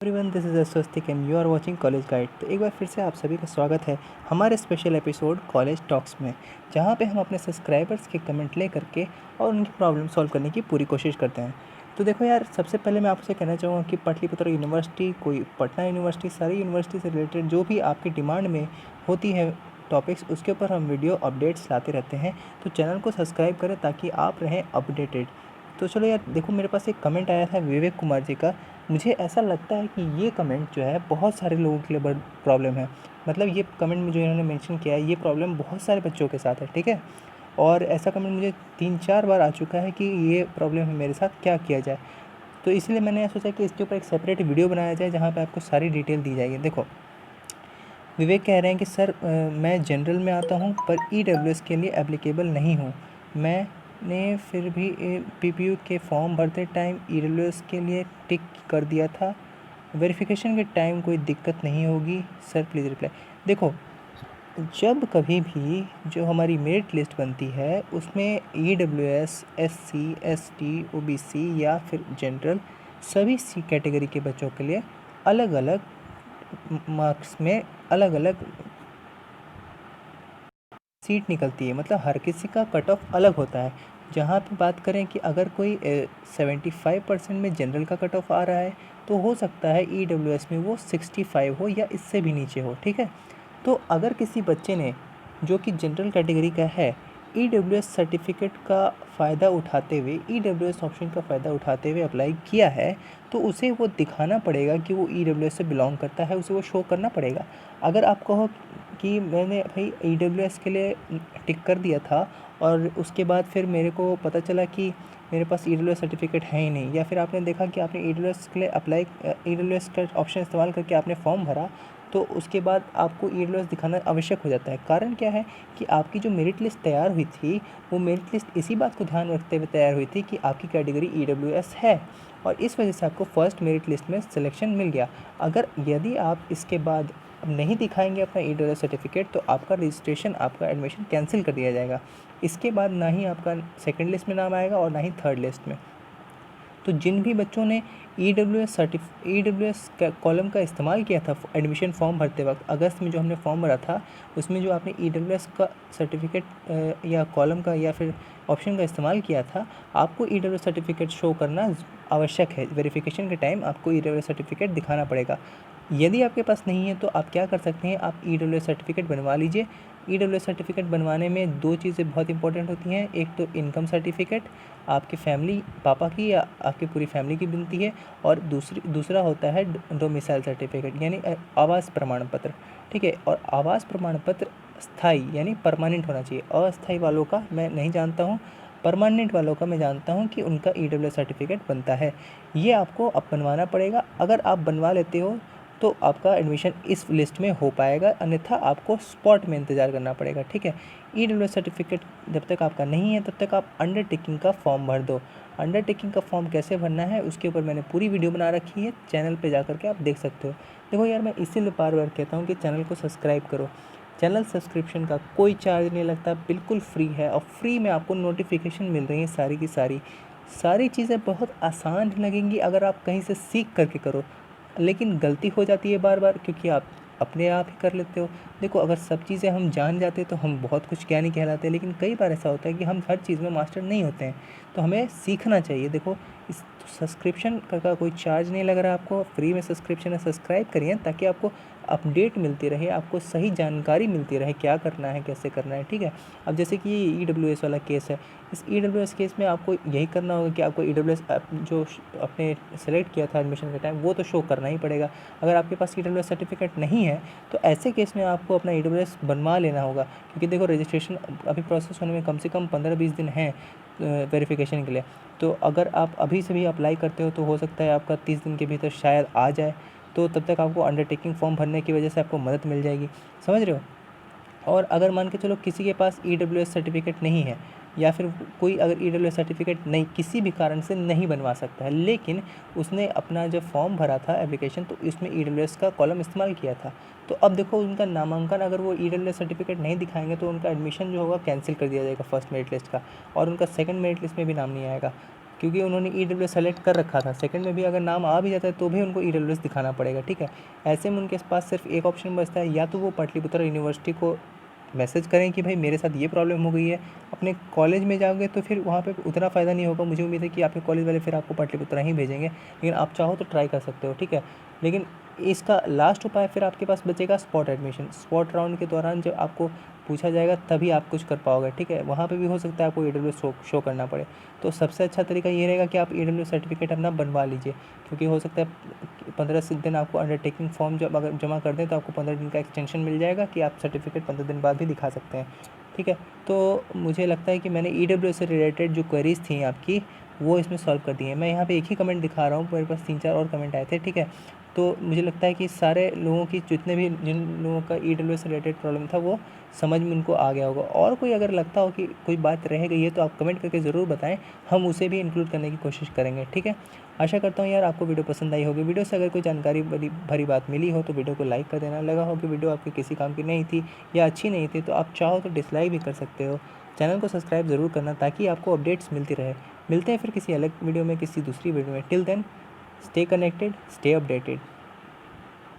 Everyone, this is Swastik and you are watching college guide. तो एक बार फिर से आप सभी का स्वागत है हमारे स्पेशल एपिसोड कॉलेज टॉक्स में, जहां पे हम अपने सब्सक्राइबर्स के कमेंट ले करके और उनकी प्रॉब्लम सॉल्व करने की पूरी कोशिश करते हैं। तो देखो यार, सबसे पहले मैं आपसे कहना चाहूँगा कि पाटलिपुत्र यूनिवर्सिटी, कोई पटना यूनिवर्सिटी, सारी यूनिवर्सिटी से रिलेटेड जो भी आपकी डिमांड में होती है टॉपिक्स, उसके ऊपर हम वीडियो अपडेट्स लाते रहते हैं। तो चैनल को सब्सक्राइब करें ताकि आप रहें अपडेटेड। तो चलो यार, देखो मेरे पास एक कमेंट आया था विवेक कुमार जी का। मुझे ऐसा लगता है कि ये कमेंट जो है बहुत सारे लोगों के लिए बड़ी प्रॉब्लम है। मतलब ये कमेंट में जो इन्होंने मेंशन किया है, ये प्रॉब्लम बहुत सारे बच्चों के साथ है, ठीक है। और ऐसा कमेंट मुझे 3-4 बार आ चुका है कि ये प्रॉब्लम है मेरे साथ, क्या किया जाए। तो इसलिए मैंने सोचा कि इसके ऊपर एक सेपरेट वीडियो बनाया जाए जहाँ पे आपको सारी डिटेल दी जाएगी। देखो, विवेक कह रहे हैं कि सर मैं जनरल में आता हूँ पर ईडब्ल्यूएस के लिए एप्लीकेबल नहीं हूँ। मैंने फिर भी पीपीयू के फॉर्म भरते टाइम ईडब्ल्यूएस के लिए टिक कर दिया था। वेरिफिकेशन के टाइम कोई दिक्कत नहीं होगी सर, प्लीज़ रिप्लाई। देखो, जब कभी भी जो हमारी मेरिट लिस्ट बनती है उसमें ईडब्ल्यूएस, एससी, एसटी, ओबीसी या फिर जनरल, सभी सी कैटेगरी के बच्चों के लिए अलग अलग मार्क्स में अलग अलग सीट निकलती है। मतलब हर किसी का कट ऑफ अलग होता है। जहाँ पे बात करें कि अगर कोई 75% में जनरल का कट ऑफ आ रहा है, तो हो सकता है ईडब्ल्यूएस में वो 65 हो या इससे भी नीचे हो, ठीक है। तो अगर किसी बच्चे ने, जो कि जनरल कैटेगरी का है, ईडब्ल्यूएस सर्टिफिकेट का फ़ायदा उठाते हुए, ईडब्ल्यूएस ऑप्शन का फ़ायदा उठाते हुए अप्लाई किया है, तो उसे वो दिखाना पड़ेगा कि वो ईडब्ल्यूएस से बिलोंग करता है, उसे वो शो करना पड़ेगा। अगर आप कहो कि मैंने भाई ईडब्ल्यूएस के लिए टिक कर दिया था और उसके बाद फिर मेरे को पता चला कि मेरे पास ईडब्ल्यूएस सर्टिफिकेट है ही नहीं, या फिर आपने देखा कि आपने ईडब्ल्यूएस के लिए अप्लाई, ईडब्ल्यूएस का ऑप्शन इस्तेमाल करके आपने फॉर्म भरा, तो उसके बाद आपको ईडब्ल्यूएस दिखाना आवश्यक हो जाता है। कारण क्या है कि आपकी जो मेरिट लिस्ट तैयार हुई थी, वो मेरिट लिस्ट इसी बात को ध्यान रखते हुए तैयार हुई थी कि आपकी कैटेगरी ईडब्ल्यूएस है, और इस वजह से आपको फर्स्ट मेरिट लिस्ट में सिलेक्शन मिल गया। अगर यदि आप इसके बाद अब नहीं दिखाएंगे अपना ईडब्ल्यूएस सर्टिफिकेट, तो आपका रजिस्ट्रेशन, आपका एडमिशन कैंसिल कर दिया जाएगा। इसके बाद ना ही आपका सेकंड लिस्ट में नाम आएगा और ना ही थर्ड लिस्ट में। तो जिन भी बच्चों ने ईडब्ल्यूएस कॉलम का इस्तेमाल किया था एडमिशन फॉर्म भरते वक्त, अगस्त में जो हमने फॉर्म भरा था, उसमें जो आपने ईडब्ल्यूएस का सर्टिफिकेट या कॉलम का या फिर ऑप्शन का इस्तेमाल किया था, आपको ईडब्ल्यूएस सर्टिफिकेट शो करना आवश्यक है। वेरिफिकेशन के टाइम आपको ईडब्ल्यूएस सर्टिफिकेट दिखाना पड़ेगा। यदि आपके पास नहीं है तो आप क्या कर सकते हैं, आप ईडब्ल्यूएस सर्टिफिकेट बनवा लीजिए। ईडब्ल्यूएस सर्टिफिकेट बनवाने में 2 चीज़ें बहुत इंपॉर्टेंट होती हैं। एक तो इनकम सर्टिफिकेट, आपके फैमिली, पापा की या आपकी पूरी फैमिली की बनती है, और दूसरा होता है डोमिसाइल सर्टिफिकेट, यानी आवास प्रमाण पत्र, ठीक है। और आवास प्रमाण पत्र स्थायी यानी परमानेंट होना चाहिए। अस्थायी वालों का मैं नहीं जानता हूँ, परमानेंट वालों का मैं जानता हूँ कि उनका ईडब्ल्यूएस सर्टिफिकेट बनता है। ये आपको अब बनवाना पड़ेगा। अगर आप बनवा लेते हो तो आपका एडमिशन इस लिस्ट में हो पाएगा, अन्यथा आपको स्पॉट में इंतज़ार करना पड़ेगा, ठीक है। ईडब्ल्यूएस सर्टिफिकेट जब तक आपका नहीं है तब तक आप अंडरटेकिंग का फॉर्म भर दो। अंडरटेकिंग का फॉर्म कैसे भरना है उसके ऊपर मैंने पूरी वीडियो बना रखी है, चैनल पे जा करके आप देख सकते हो। देखो यार, मैं इसीलिए बार बार कहता हूँ कि चैनल को सब्सक्राइब करो। चैनल सब्सक्रिप्शन का कोई चार्ज नहीं लगता, बिल्कुल फ्री है, और फ्री में आपको नोटिफिकेशन मिल रही है सारी की सारी चीज़ें बहुत आसान लगेंगी अगर आप कहीं से सीख करके करो। लेकिन गलती हो जाती है बार बार, क्योंकि आप अपने आप ही कर लेते हो। देखो, अगर सब चीज़ें हम जान जाते तो हम बहुत कुछ ज्ञानी कहलाते हैं, लेकिन कई बार ऐसा होता है कि हम हर चीज़ में मास्टर नहीं होते हैं, तो हमें सीखना चाहिए। देखो, इस सब्सक्रिप्शन का कोई चार्ज नहीं लग रहा है आपको, फ्री में सब्सक्रिप्शन है, सब्सक्राइब करिए ताकि आपको अपडेट मिलती रहे, आपको सही जानकारी मिलती रहे, क्या करना है, कैसे करना है, ठीक है। अब जैसे कि ये ईडब्ल्यूएस वाला केस है, इस ईडब्ल्यूएस केस में आपको यही करना होगा कि आपको ईडब्ल्यूएस जो आपने सेलेक्ट किया था एडमिशन के टाइम, वो तो शो करना ही पड़ेगा। अगर आपके पास ईडब्ल्यूएस सर्टिफिकेट नहीं है तो ऐसे केस में आपको अपना ईडब्ल्यूएस बनवा लेना होगा, क्योंकि देखो रजिस्ट्रेशन अभी प्रोसेस होने में कम से कम 15-20 दिन हैं वेरिफिकेशन के लिए। तो अगर आप अभी से भी अप्लाई करते हो तो हो सकता है आपका 30 दिन के भीतर शायद आ जाए, तो तब तक आपको अंडरटेकिंग फॉर्म भरने की वजह से आपको मदद मिल जाएगी, समझ रहे हो। और अगर मान के चलो किसी के पास ईडब्ल्यूएस सर्टिफिकेट नहीं है, या फिर कोई अगर ईडब्ल्यूएस सर्टिफिकेट नहीं, किसी भी कारण से नहीं बनवा सकता है, लेकिन उसने अपना जब फॉर्म भरा था एप्लीकेशन, तो इसमें ईडब्ल्यूएस का कॉलम इस्तेमाल किया था, तो अब देखो उनका नामांकन, अगर वो ईडब्ल्यूएस सर्टिफिकेट नहीं दिखाएंगे तो उनका एडमिशन जो होगा कैंसिल कर दिया जाएगा फर्स्ट मेरिट लिस्ट का, और उनका सेकंड मेरिट लिस्ट में भी नाम नहीं आएगा। क्योंकि उन्होंने EWS सेलेक्ट कर रखा था। सेकंड में भी अगर नाम आ भी जाता है तो भी उनको EWS दिखाना पड़ेगा, ठीक है। ऐसे में उनके पास सिर्फ एक ऑप्शन बचता है, या तो वो पाटलिपुत्र यूनिवर्सिटी को मैसेज करें कि भाई मेरे साथ ये प्रॉब्लम हो गई है। अपने कॉलेज में जाओगे तो फिर वहाँ पे उतना फ़ायदा नहीं होगा, मुझे उम्मीद है कि आपके कॉलेज वाले फिर आपको पाटलिपुत्र ही भेजेंगे, लेकिन आप चाहो तो ट्राई कर सकते हो, ठीक है। लेकिन इसका लास्ट उपाय फिर आपके पास बचेगा स्पॉट एडमिशन। स्पॉट राउंड के दौरान जब आपको पूछा जाएगा तभी आप कुछ कर पाओगे, ठीक है। वहाँ पे भी हो सकता है आपको EWS शो करना पड़े। तो सबसे अच्छा तरीका ये रहेगा कि आप EWS सर्टिफिकेट अपना बनवा लीजिए, क्योंकि हो सकता है 15 से दिन आपको अंडरटेकिंग फॉर्म जब अगर जमा कर दें तो आपको 15 दिन का एक्सटेंशन मिल जाएगा कि आप सर्टिफिकेट 15 दिन बाद भी दिखा सकते हैं, ठीक है। तो मुझे लगता है कि मैंने EWS से रिलेटेड जो क्वेरीज़ थी आपकी वो इसमें सॉल्व कर दी है। मैं यहाँ पे एक ही कमेंट दिखा रहा हूँ, मेरे पास 3-4 और कमेंट आए थे, ठीक है। तो मुझे लगता है कि सारे लोगों की जितने भी जिन लोगों का EWS से रिलेटेड प्रॉब्लम था वो समझ में उनको आ गया होगा। और कोई अगर लगता हो कि कोई बात रह गई है तो आप कमेंट करके ज़रूर बताएं, हम उसे भी इंक्लूड करने की कोशिश करेंगे, ठीक है। आशा करता हूँ यार आपको वीडियो पसंद आई होगी। वीडियो से अगर कोई जानकारी भरी बात मिली हो तो वीडियो को लाइक कर देना। लगा हो कि वीडियो आपके किसी काम की नहीं थी या अच्छी नहीं थी तो आप चाहो तो डिसलाइक भी कर सकते हो। चैनल को सब्सक्राइब ज़रूर करना ताकि आपको अपडेट्स मिलती रहे। मिलते हैं फिर किसी अलग वीडियो में, किसी दूसरी वीडियो में। Till then stay connected, stay updated.